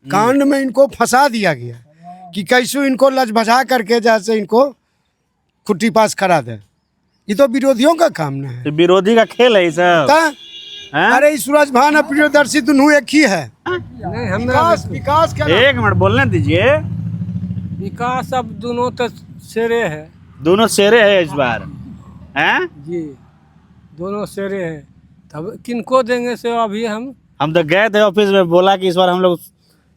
कांड में इनको फंसा दिया गया कि कैसे इनको लजभजा करके जैसे इनको खुट्टी पास करा दे। ये तो विरोधियों का काम ना है। तो विरोधी का खेल है ये सब। हैं? अरे ई सूरज भान और प्रियदर्शी दोनों एक ही है। नहीं हम विकास क्या नाम? एक मिनट बोलने दीजिए। विकास अब दोनों तो शेरे है दोनों शेरे है इस बार। हैं? जी, दोनों शेरे है। तब किनको देंगे से अभी हम हम तो गए थे ऑफिस में, बोला कि इस बार हम लोग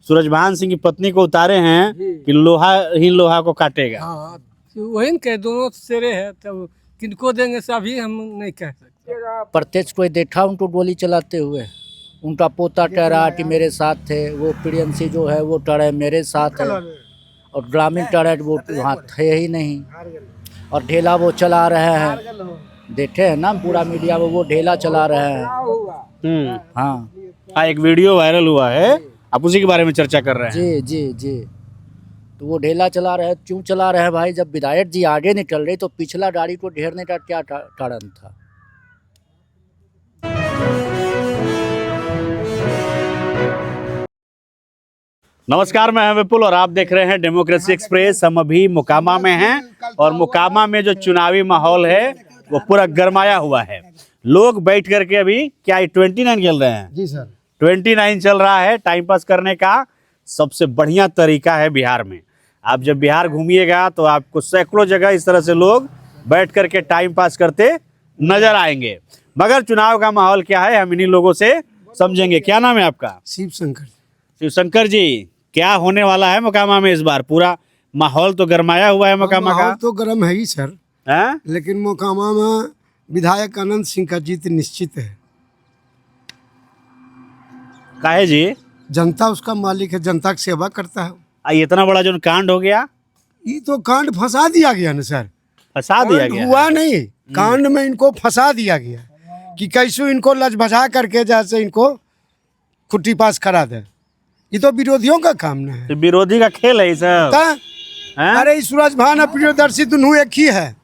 सूरजभान सिंह की पत्नी को उतारे हैं जी। कि लोहा ही लोहा को काटेगा। हाँ वही न कहे दोनों शेरे है। तब किनको देंगे से अभी हम नहीं कह सकते। प्रत्यक्ष कोई देखा उनको गोली चलाते हुए? उनका पोता टहरा कि मेरे साथ थे, वो प्रियंशी जो है वो टहरे मेरे साथ है, और ग्रामीण टहरे वो वहाँ थे ही नहीं, और ढेला वो चला रहे हैं। देखे हैं ना पूरा मीडिया में, वो ढेला चला रहे हैं। हाँ हाँ, एक वीडियो वायरल हुआ है, आप उसी के बारे में चर्चा कर रहे हैं। जी जी जी। तो वो ढेला चला रहे हैं, क्यों चला रहे हैं भाई? जब विधायक जी आगे निकल रहे तो पिछला गाड़ी को ढेरने का क्या कारण था? नमस्कार, मैं विपुल और आप देख रहे हैं डेमोक्रेसी एक्सप्रेस। हम अभी मोकामा में हैं और मोकामा में जो चुनावी माहौल है वो पूरा गरमाया हुआ है। लोग बैठ करके अभी क्या 29 खेल रहे हैं? जी सर, 29 चल रहा है। टाइम पास करने का सबसे बढ़िया तरीका है बिहार में। आप जब बिहार घूमिएगा तो आपको सैकड़ों जगह इस तरह से लोग बैठ करके टाइम पास करते नजर आएंगे। मगर चुनाव का माहौल क्या है, हम इन्हीं लोगों से समझेंगे। क्या नाम है आपका? शिव शंकर। शिवशंकर जी, क्या होने वाला है मोकामा में इस बार? पूरा माहौल तो गरमाया हुआ है मोकामा का। माहौल तो गर्म है ही सर, हैं? लेकिन मोकामा में विधायक अनंत सिंह का जीत निश्चित है। काहे जी? जनता उसका मालिक है, जनता की सेवा करता है। ये इतना बड़ा जो कांड हो गया, ये तो कांड फंसा दिया गया ना सर। फंसा दिया कांड गया। हुआ नहीं, कांड में इनको फंसा दिया गया कि कैसे इनको लजभजा करके जैसे इनको खुट्टी पास करा दे। ये तो विरोधियों का काम ना है। तो विरोधी का खेल है ये सब। हैं? अरे ई सूरज भान और प्रियदर्शी दोनों एक ही है।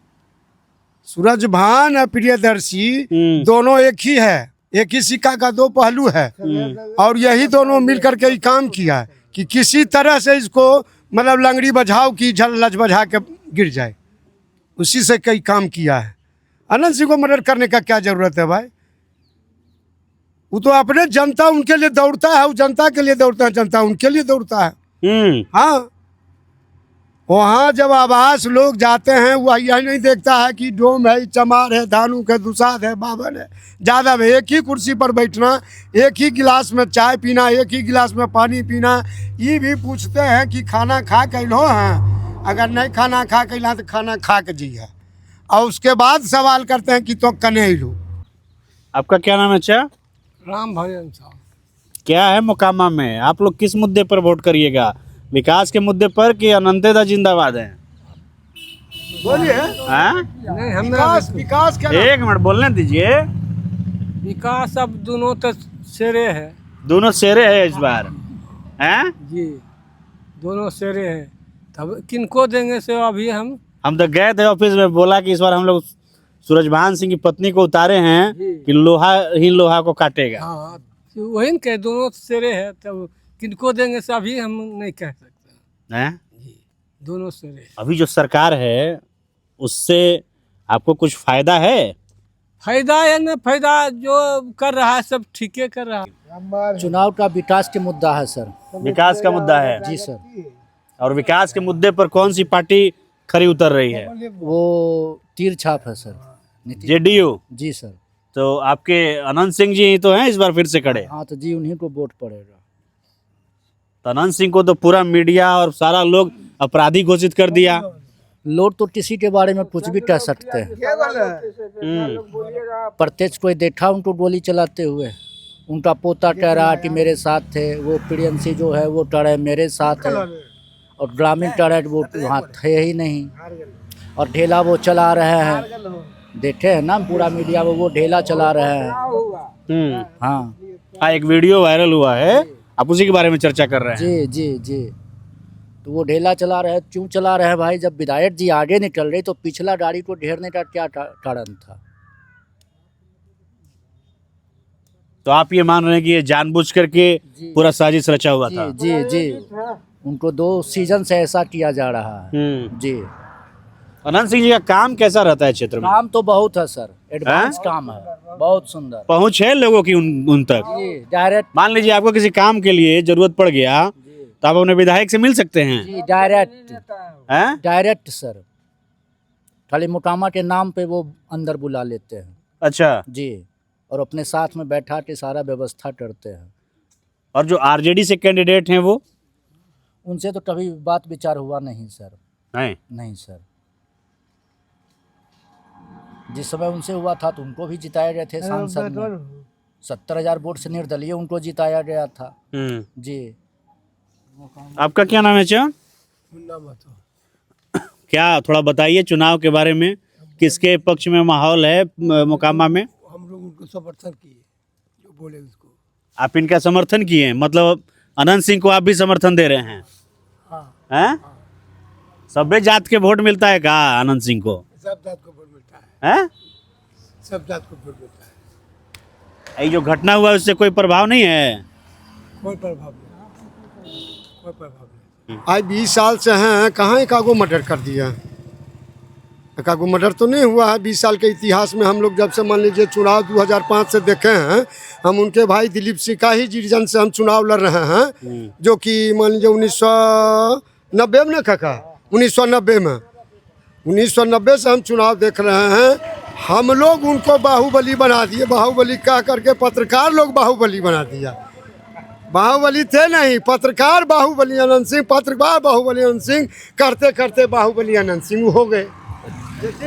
सूरज भान और प्रियदर्शी दोनों एक ही है, एक ही सिक्का का दो पहलू है। और यही दोनों मिलकर के ही काम किया है कि किसी तरह से इसको मतलब लंगड़ी बजाओ की लज बजा के गिर जाए। उसी से कई काम किया है। अनंत सिंह को मर्डर करने का क्या जरूरत है भाई? वो तो अपने जनता उनके लिए दौड़ता है, वो जनता के लिए दौड़ता है, जनता उनके लिए दौड़ता है। हाँ, वहाँ जब आवास लोग जाते हैं वो यही नहीं देखता है कि डोम है, चमार है, धानु है, दुसाद है, बावन है, यादव है। एक ही कुर्सी पर बैठना, एक ही गिलास में चाय पीना, एक ही गिलास में पानी पीना। ये भी पूछते हैं कि खाना खा के लो हैं, अगर नहीं खाना खा के ला तो खाना खा के जी है, और उसके बाद सवाल करते हैं कि तो कने लो। आपका क्या नाम है? अच्छा, राम भजन साहब। क्या है मोकामा में? आप लोग किस मुद्दे पर वोट करिएगा? विकास के मुद्दे पर कि अनंतेदा जिंदाबाद है? बोलिए। हैं? नहीं हम विकास क्या नाम? एक मिनट बोलने दीजिए। विकास अब दोनों तो शेरे है दोनों शेरे है इस बार। हैं? जी, दोनों शेरे है। तब किनको देंगे से अभी हम हम तो गए थे ऑफिस में, बोला कि इस बार हम लोग सूरजभान सिंह की पत्नी को उतारे हैं जी। कि लोहा ही लोहा को काटेगा। हाँ वही न कहे दोनों शेरे है। तब किनको देंगे से अभी हम नहीं कह सकते। हैं? जी, दोनों शेरे है। अभी जो सरकार है उससे आपको कुछ फायदा है? फायदा या न फायदा, जो कर रहा है सब ठीक है कर रहा है। चुनाव का विकास के मुद्दा है सर। विकास का मुद्दा है। जी सर। और विकास के मुद्दे पर कौन सी पार्टी खरी उतर रही है? वो तीर छाप है सर, नीतीश। जेडीयू। जी सर। तो आपके अनंत सिंह जी ही तो हैं इस बार फिर से खड़े। हाँ तो जी उन्हीं को वोट पड़ेगा। तो अनंत सिंह को तो पूरा मीडिया और सारा लोग अपराधी घोषित कर दिया। लोग तो किसी के बारे में कुछ भी कह सकते हैं। प्रत्यक्ष कोई देखा उनको गोली चलाते हुए? उनका पोता टहरा कि मेरे साथ थे, वो प्रियंशी जो है वो टहरे मेरे साथ है, और ग्रामीण टहरे वो वहाँ थे ही नहीं, और ढेला वो चला रहे हैं। देखे हैं ना पूरा मीडिया में, वो ढेला चला रहे हैं। हाँ हाँ, एक वीडियो वायरल हुआ है, आप उसी के बारे में चर्चा कर रहे हैं। जी जी जी। तो वो ढेला चला रहे हैं, क्यों चला रहे हैं भाई? जब विधायक जी आगे निकल रहे तो पिछला गाड़ी को ढेरने का क्या कारण था? तो आप ये मान रहे हैं कि ये जानबूझ करके पूरा साजिश रचा हुआ था? जी जी उनको 2 सीजन से ऐसा किया जा रहा है। जी अनंत सिंह जी का काम कैसा रहता है क्षेत्र में? काम तो बहुत है सर, एडवांस काम है, बहुत सुंदर। पहुंच है लोगों की उन तक? जी डायरेक्ट। मान लीजिए आपको किसी काम के लिए जरूरत पड़ गया तो आप अपने विधायक से मिल सकते हैं? जी डायरेक्ट, हैं? डायरेक्ट सर, खाली मोकामा के नाम पे वो अंदर बुला लेते हैं। अच्छा। जी, और अपने साथ में बैठा के सारा व्यवस्था करते हैं। और जो आरजेडी से कैंडिडेट हैं वो? उनसे तो कभी बात विचार हुआ नहीं सर। नहीं सर, जिस समय उनसे हुआ था तो उनको भी जिताया गए थे सांसद में, 70,000 वोट से निर्दलीय उनको जिताया गया था। जी। आपका क्या नाम है चा? क्या थोड़ा बताइए चुनाव के बारे में, किसके पक्ष में माहौल है मोकामा में? हम लोग उनको समर्थन किए, जो बोले उसको। आप इनका समर्थन किए, मतलब अनंत सिंह को आप भी समर्थन दे रहे हैं? हैं? सभी जात के वोट मिलता है क्या अनंत सिंह को? सब जात को वोट मिलता है। हैं? सब जात को वोट मिलता है। ये जो घटना हुआ उससे कोई प्रभाव नहीं है? कोई प्रभाव नहीं, कोई प्रभाव नहीं। आज 20 साल से हैं, कहाँ एकागो मर्डर कर दिया? एकागो मर्डर तो नहीं हुआ है 20 साल के इतिहास में। हम लोग जब से मान लीजिए चुनाव 2005 से देखे हैं, हम उनके भाई दिलीप सिंह का ही रीजन से हम चुनाव लड़ रहे हैं, जो कि मान लीजिए 1990 में ना काका, 1990 में, 1990 से हम चुनाव देख रहे हैं। हम लोग उनको बाहुबली बना दिए, बाहुबली कह करके पत्रकार लोग बाहुबली बना दिया। बाहुबली थे नहीं, पत्रकार बाहुबली अनंत सिंह, पत्रकार बाहुबली अनंत सिंह, करते करते बाहुबली अनंत सिंह हो गए।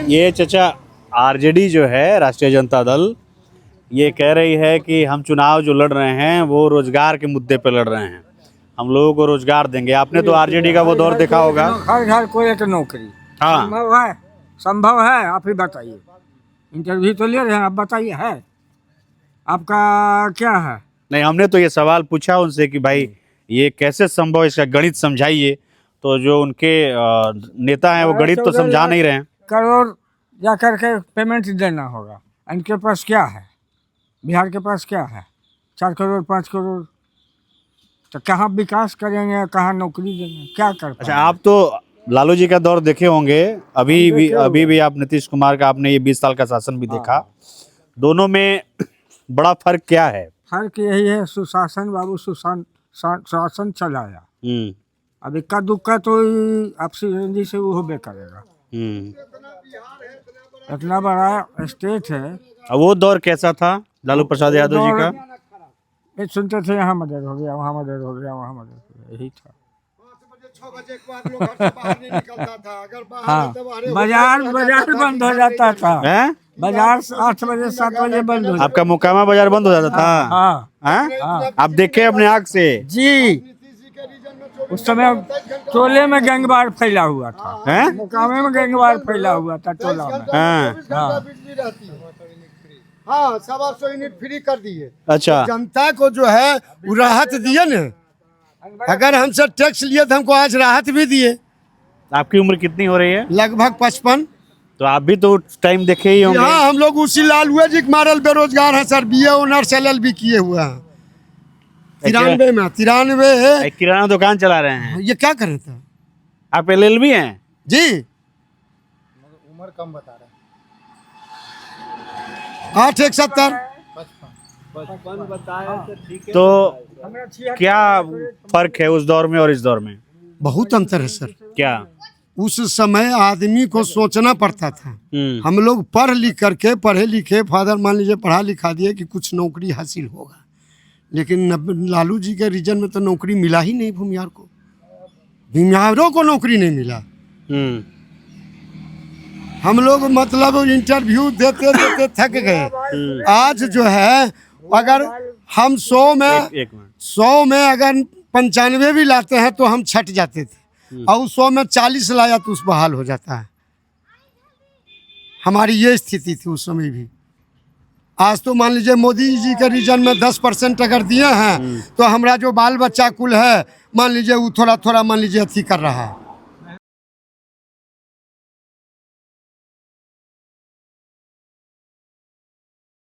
ये चचा आरजेडी जो है, राष्ट्रीय जनता दल, ये कह रही है कि हम चुनाव जो लड़ रहे हैं वो रोजगार के मुद्दे पे लड़ रहे हैं, हम लोगों को रोजगार देंगे। आपने तो आरजेडी का वो दौर देखा होगा। हर घर को एक नौकरी हाँ, संभव है? संभव है? आप ही बताइए, इंटरव्यू तो ले रहे हैं, आप बताइए है आपका क्या है? नहीं, हमने तो ये सवाल पूछा उनसे कि भाई ये कैसे संभव, इसका गणित समझाइए। तो जो उनके नेता हैं वो गणित तो समझा नहीं रहे हैं। करोड़ जा करके पेमेंट देना होगा, इनके पास क्या है? बिहार के पास क्या है? 4 करोड़ 5 करोड़, तो कहाँ विकास करेंगे, कहाँ नौकरी देंगे, क्या कर अच्छा, आप तो लालू जी का दौर देखे होंगे, अभी भी आप नीतीश कुमार का आपने ये 20 साल का शासन भी देखा, दोनों में बड़ा फर्क क्या है? फर्क यही है, सुशासन बाबू शासन चलाया। अब इक्का दुक्का तो आपसी रंजी से वो होबे करेगा। इतना बड़ा स्टेट है। अब वो दौर कैसा था लालू प्रसाद यादव जी का? ये सुनते थे यहाँ मर्डर हो गया, वहाँ मर्डर हो गया, वहाँ मर्डर हो गया, यही था। 6 बजे के बाद लोग घर से बाहर नहीं निकलता था। अगर बाहर हाँ, बाजार बंद हो जाता था। बाजार 8 बजे 7 बजे बंद हो जाता। आपका मोकामा बाजार बंद हो जाता था? हाँ, आप देखे अपने आँख से? जी, उस समय टोले में गैंगवार फैला हुआ था, मोकामे में गैंगवार फैला हुआ था टोला में। हाँ, 125 यूनिट फ्री कर दिए। अच्छा, जनता को जो है वो राहत दिए न। अगर हमसे टैक्स लिए तो हमको आज राहत भी दिए। आपकी उम्र कितनी हो रही है? लगभग 55। तो आप भी तो टाइम देखे ही होंगे। हाँ, हम लोग उसी लालू जी मारल बेरोजगार हैं सर, BA ऑनर्स LLB किए हुए हैं। 93 में 93 किराना दुकान चला रहे हैं। ये क्या कर रहे थे आप? LLB हैं जी? उम्र कम बता रहे हैं। 871। तो क्या फर्क है उस दौर में और इस दौर में? बहुत अंतर है सर। क्या? उस समय आदमी को सोचना पड़ता था। हम लोग पढ़े लिखे फादर मान लीजिए पढ़ा लिखा दिए कि कुछ नौकरी हासिल होगा, लेकिन लालू जी के रीजन में तो नौकरी मिला ही नहीं। भूमिहार को, भूमिहारों को नौकरी नहीं मिला। हम लोग मतलब इंटरव्यू देते देते थक गए। आज जो है अगर हम 100 में अगर 95 भी लाते हैं तो हम छट जाते थे, और 100 में 40 लाया तो उस बहाल हो जाता है। हमारी ये स्थिति थी उस समय भी। आज तो मान लीजिए मोदी जी के रीजन में 10% अगर दिए हैं तो हमारा जो बाल बच्चा कुल है मान लीजिए वो थोड़ा थोड़ा मान लीजिए अथी कर रहा है।